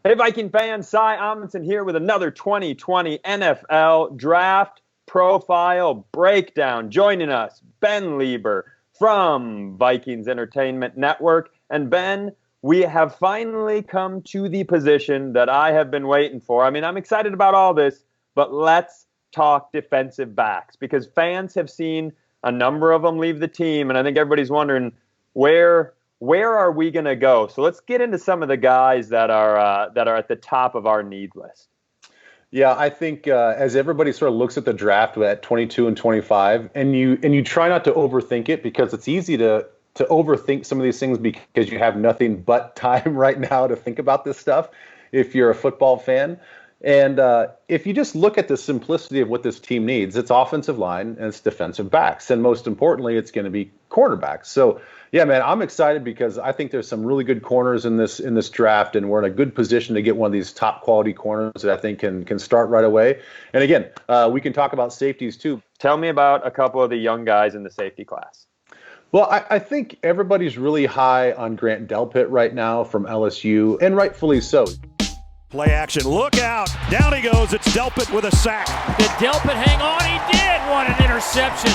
Hey, Viking fans, Cy Amundson here with another 2020 NFL Draft Profile Breakdown. Joining us, Ben Leber from Vikings Entertainment Network. And Ben, we have finally come to the position that I have been waiting for. I mean, I'm excited about all this, but let's talk defensive backs because fans have seen a number of them leave the team, and I think everybody's wondering where are we going to go? So let's get into some of the guys that are at the top of our need list. Yeah, I think as everybody sort of looks at the draft at 22 and 25, and you try not to overthink it because it's easy to overthink some of these things because you have nothing but time right now to think about this stuff if you're a football fan. And if you just look at the simplicity of what this team needs, it's offensive line and it's defensive backs. And most importantly, it's going to be quarterbacks. So, yeah, man, I'm excited because I think there's some really good corners in this draft, and we're in a good position to get one of these top quality corners that I think can start right away. And again, we can talk about safeties too. Tell me about a couple of the young guys in the safety class. Well, I think everybody's really high on Grant Delpit right now from LSU, and rightfully so. Play action, look out, down he goes, it's Delpit with a sack. Did Delpit hang on? He did, what an interception.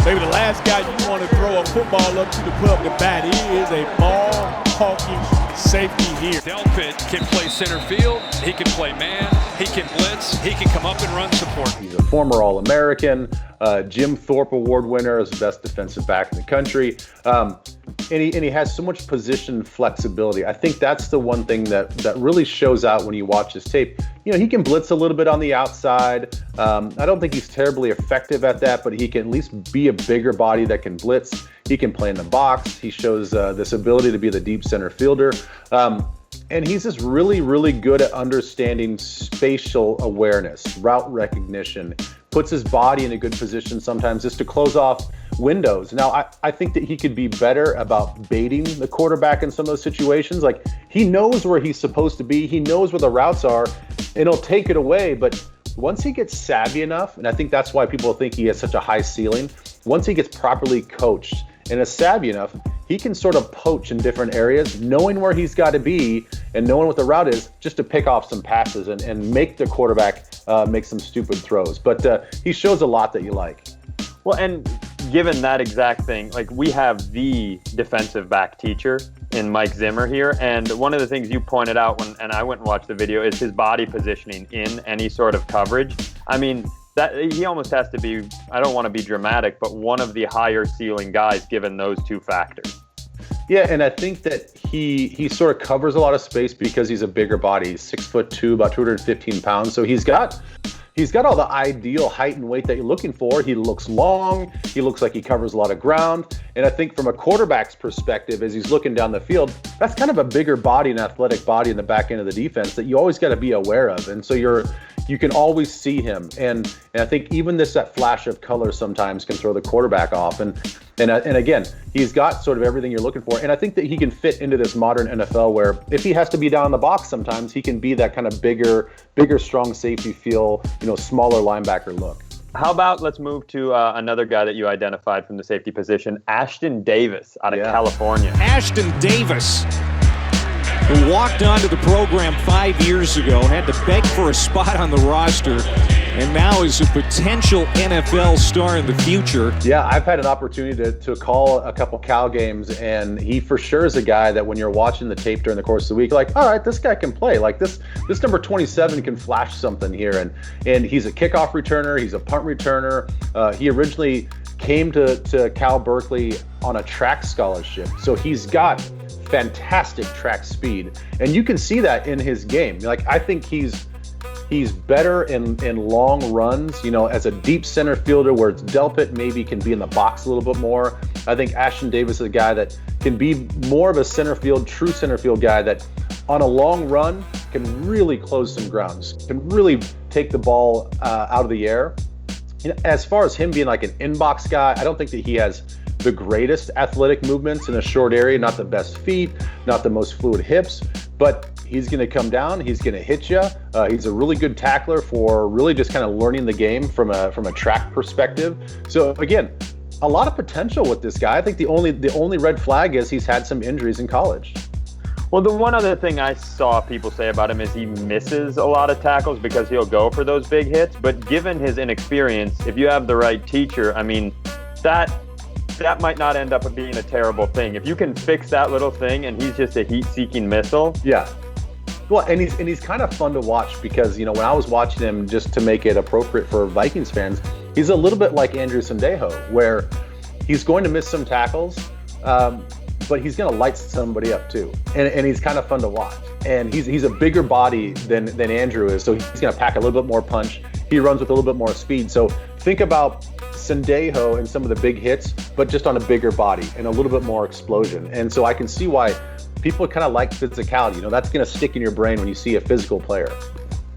Maybe the last guy you want to throw a football up to the put up the bat. He is a ball-hawking safety here. Delpit can play center field, he can play man, he can blitz, he can come up and run support. He's a former All-American, Jim Thorpe Award winner as the best defensive back in the country. And he has so much position flexibility. I think that's the one thing that really shows out when you watch his tape. You know, he can blitz a little bit on the outside. I don't think he's terribly effective at that, but he can at least be a bigger body that can blitz. He can play in the box. He shows this ability to be the deep center fielder. And he's just really, really good at understanding spatial awareness, route recognition, puts his body in a good position sometimes just to close off windows. Now, I think that he could be better about baiting the quarterback in some of those situations. Like, he knows where he's supposed to be. He knows where the routes are, and he'll take it away. But once he gets savvy enough, and I think that's why people think he has such a high ceiling, once he gets properly coached and is savvy enough, he can sort of poach in different areas, knowing where he's got to be and knowing what the route is, just to pick off some passes and make the quarterback make some stupid throws. But he shows a lot that you like. Well, and given that exact thing, like, we have the defensive back teacher in Mike Zimmer here, and one of the things you pointed out and I went and watched the video is his body positioning in any sort of coverage. I mean, that he almost has to be, I don't want to be dramatic, but one of the higher ceiling guys given those two factors. Yeah, and I think that he sort of covers a lot of space because he's a bigger body. He's 6'2", about 215 pounds. So he's got all the ideal height and weight that you're looking for. He looks long. He looks like he covers a lot of ground. And I think from a quarterback's perspective, as he's looking down the field, that's kind of a bigger body, an athletic body in the back end of the defense that you always got to be aware of. And so you can always see him. And I think even that flash of color sometimes can throw the quarterback off. And again, he's got sort of everything you're looking for. And I think that he can fit into this modern NFL where if he has to be down in the box sometimes, he can be that kind of bigger, strong safety feel, smaller linebacker look. How about let's move to another guy that you identified from the safety position, Ashton Davis out of California. Ashton Davis, who walked onto the program 5 years ago, had to beg for a spot on the roster, and now is a potential NFL star in the future. Yeah, I've had an opportunity to call a couple Cal games, and he for sure is a guy that when you're watching the tape during the course of the week, like, all right, this guy can play. Like, this number 27 can flash something here. And he's a kickoff returner. He's a punt returner. He originally came to Cal Berkeley on a track scholarship. So he's got fantastic track speed. And you can see that in his game. Like, I think he's better in long runs, as a deep center fielder where it's Delpit maybe can be in the box a little bit more. I think Ashton Davis is a guy that can be more of a true center field guy that on a long run can really close some grounds, can really take the ball out of the air. As far as him being like an inbox guy, I don't think that he has the greatest athletic movements in a short area, not the best feet, not the most fluid hips, but he's going to come down, he's going to hit you. He's a really good tackler for really just kind of learning the game from a track perspective. So again, a lot of potential with this guy. I think the only red flag is he's had some injuries in college. Well, the one other thing I saw people say about him is he misses a lot of tackles because he'll go for those big hits. But given his inexperience, if you have the right teacher, I mean, that might not end up being a terrible thing. If you can fix that little thing and he's just a heat-seeking missile. Yeah. Well, and he's kind of fun to watch because, when I was watching him, just to make it appropriate for Vikings fans, he's a little bit like Andrew Sendejo, where he's going to miss some tackles, but he's going to light somebody up too. And he's kind of fun to watch. And he's a bigger body than Andrew is, so he's going to pack a little bit more punch. He runs with a little bit more speed. So think about Sendejo and some of the big hits, but just on a bigger body and a little bit more explosion. And so I can see why people kind of like physicality. That's going to stick in your brain when you see a physical player.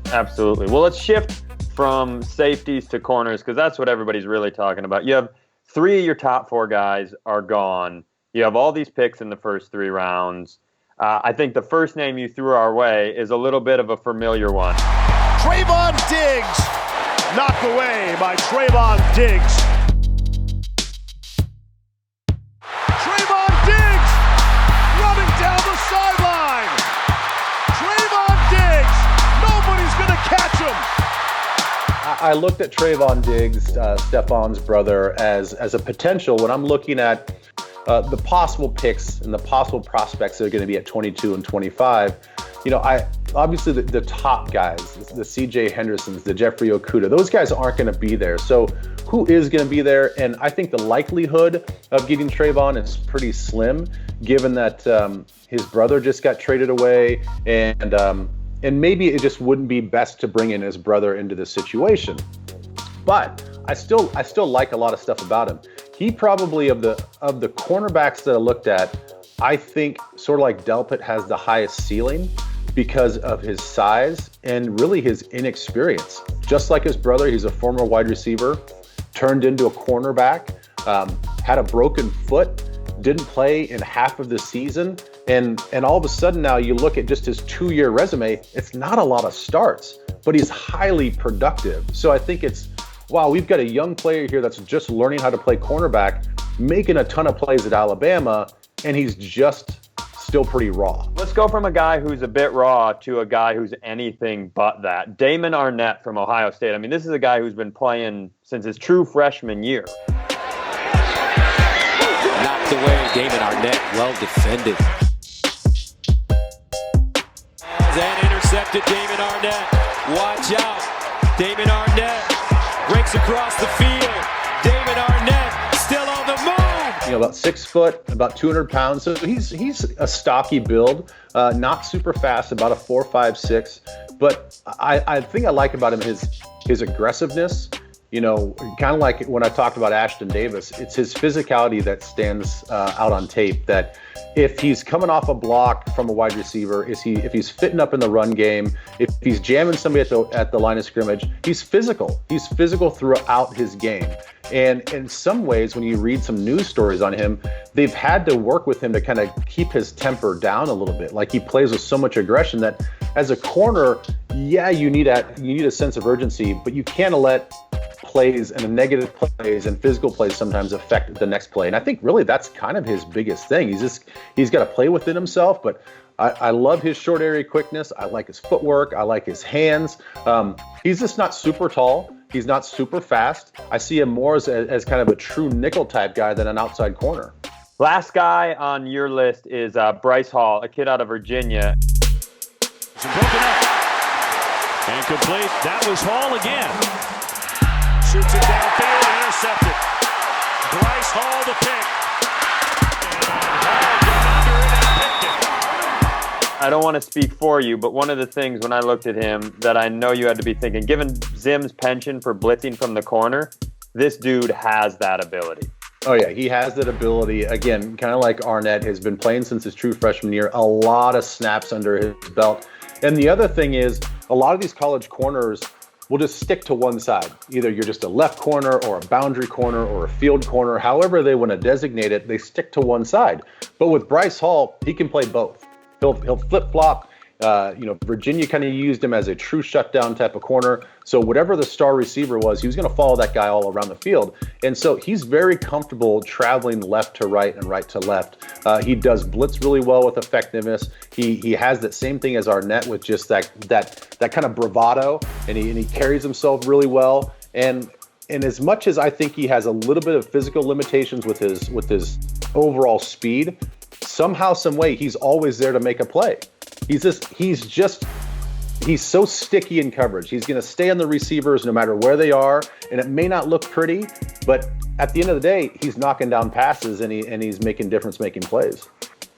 Absolutely. Well, let's shift from safeties to corners because that's what everybody's really talking about. You have 3 of your top 4 guys are gone. You have all these picks in the first 3 rounds. I think the first name you threw our way is a little bit of a familiar one. Trayvon Diggs, knocked away by Trayvon Diggs. Trayvon Diggs running down the sideline. Trayvon Diggs, nobody's going to catch him. I looked at Trayvon Diggs, Stefan's brother, as a potential when I'm looking at the possible picks and the possible prospects that are going to be at 22 and 25. I obviously the top guys, the CJ Hendersons, the Jeffrey Okudah, those guys aren't going to be there. So who is going to be there? And I think the likelihood of getting Trayvon is pretty slim, given that his brother just got traded away, and maybe it just wouldn't be best to bring in his brother into this situation. But I still like a lot of stuff about him. He probably of the cornerbacks that I looked at, I think sort of like Delpit has the highest ceiling because of his size and really his inexperience. Just like his brother, he's a former wide receiver, turned into a cornerback, had a broken foot, didn't play in half of the season, and all of a sudden now you look at just his 2-year resume, it's not a lot of starts, but he's highly productive. So I think wow, we've got a young player here that's just learning how to play cornerback, making a ton of plays at Alabama, and he's just still pretty raw. Let's go from a guy who's a bit raw to a guy who's anything but that. Damon Arnette from Ohio State. I mean, this is a guy who's been playing since his true freshman year. Knocked away, Damon Arnette, well defended. That intercepted Damon Arnette. Watch out. Damon Arnette breaks across the field. Damon Arnette still on the move. About 6 foot, about 200 pounds. So he's a stocky build, not super fast, about a 4.56. But I think I like about him his aggressiveness. Kind of like when I talked about Ashton Davis, it's his physicality that stands out on tape. That if he's coming off a block from a wide receiver, if he's fitting up in the run game, if he's jamming somebody at the line of scrimmage, he's physical. He's physical throughout his game. And in some ways, when you read some news stories on him, they've had to work with him to kind of keep his temper down a little bit. Like he plays with so much aggression that as a corner, yeah, you need a sense of urgency, but you can't let plays and the negative plays and physical plays sometimes affect the next play. And I think really that's kind of his biggest thing. He's got to play within himself, but I love his short area quickness. I like his footwork. I like his hands. He's just not super tall. He's not super fast. I see him more as kind of a true nickel type guy than an outside corner. Last guy on your list is Bryce Hall, a kid out of Virginia. Broken up. And complete. That was Hall again. Shoots it downfield and intercepted. Bryce Hall the pick. I don't want to speak for you, but one of the things when I looked at him that I know you had to be thinking, given Zim's penchant for blitzing from the corner, this dude has that ability. Oh, yeah, he has that ability. Again, kind of like Arnette, has been playing since his true freshman year, a lot of snaps under his belt. And the other thing is, a lot of these college corners will just stick to one side. Either you're just a left corner or a boundary corner or a field corner, however they want to designate it, they stick to one side. But with Bryce Hall, he can play both. He'll flip-flop. Virginia kind of used him as a true shutdown type of corner. So whatever the star receiver was, he was going to follow that guy all around the field. And so he's very comfortable traveling left to right and right to left. He does blitz really well with effectiveness. He has that same thing as Arnette with just that kind of bravado, and he carries himself really well. And as much as I think he has a little bit of physical limitations with his overall speed, somehow, some way, he's always there to make a play. He's so sticky in coverage. He's going to stay on the receivers no matter where they are, and it may not look pretty, but at the end of the day, he's knocking down passes and he's making difference-making plays.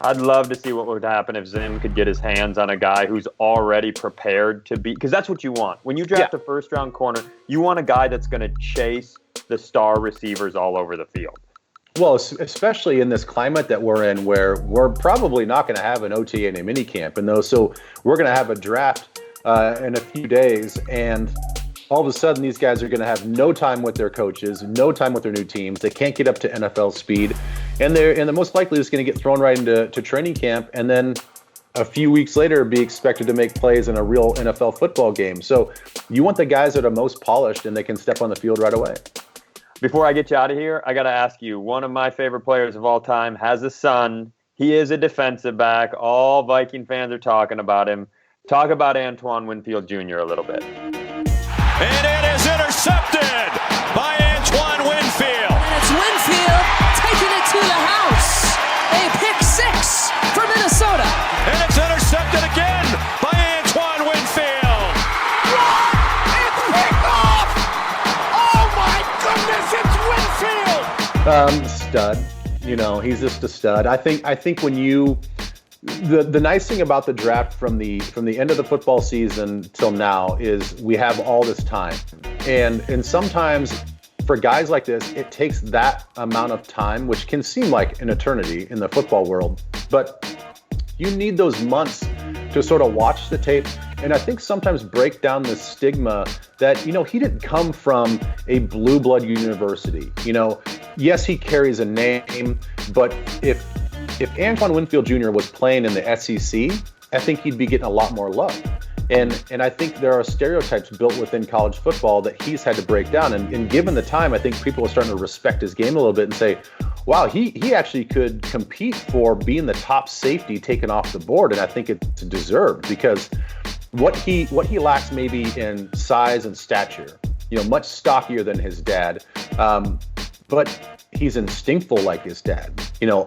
I'd love to see what would happen if Zim could get his hands on a guy who's already prepared to be, because that's what you want. When you draft a first-round corner, you want a guy that's going to chase the star receivers all over the field. Well, especially in this climate that we're in, where we're probably not going to have an OTA and a minicamp, so we're going to have a draft in a few days, and all of a sudden these guys are going to have no time with their coaches, no time with their new teams. They can't get up to NFL speed, and they're most likely just going to get thrown right into training camp, and then a few weeks later be expected to make plays in a real NFL football game. So you want the guys that are most polished and they can step on the field right away. Before I get you out of here, I got to ask you, one of my favorite players of all time has a son. He is a defensive back. All Viking fans are talking about him. Talk about Antoine Winfield Jr. a little bit. And it is intercepted by Antoine Winfield. And it's Winfield taking it to the house. A pick six for Minnesota. And it's intercepted again by Antoine Winfield. It's picked off! Oh my goodness, it's Winfield! Stud. He's just a stud. I think when you the nice thing about the draft from the end of the football season till now is we have all this time. And sometimes for guys like this, it takes that amount of time, which can seem like an eternity in the football world. But you need those months to sort of watch the tape and I think sometimes break down the stigma that, he didn't come from a blue blood university. Yes, he carries a name, but if Antoine Winfield Jr. was playing in the SEC, I think he'd be getting a lot more love. And I think there are stereotypes built within college football that he's had to break down. And given the time, I think people are starting to respect his game a little bit and say, wow, he actually could compete for being the top safety taken off the board. And I think it's deserved because what he lacks maybe in size and stature, much stockier than his dad, but he's instinctful like his dad.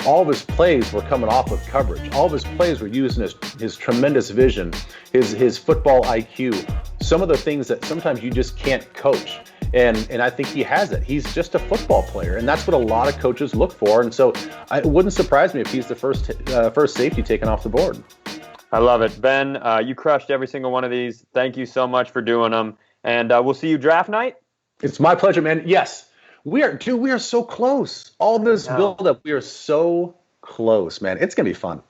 All of his plays were coming off of coverage. All of his plays were using his tremendous vision, his football IQ, some of the things that sometimes you just can't coach. And I think he has it. He's just a football player, and that's what a lot of coaches look for. And so it wouldn't surprise me if he's the first safety taken off the board. I love it. Ben, you crushed every single one of these. Thank you so much for doing them. And we'll see you draft night. It's my pleasure, man. Yes. We are so close. All this build-up, we are so close, man. It's going to be fun.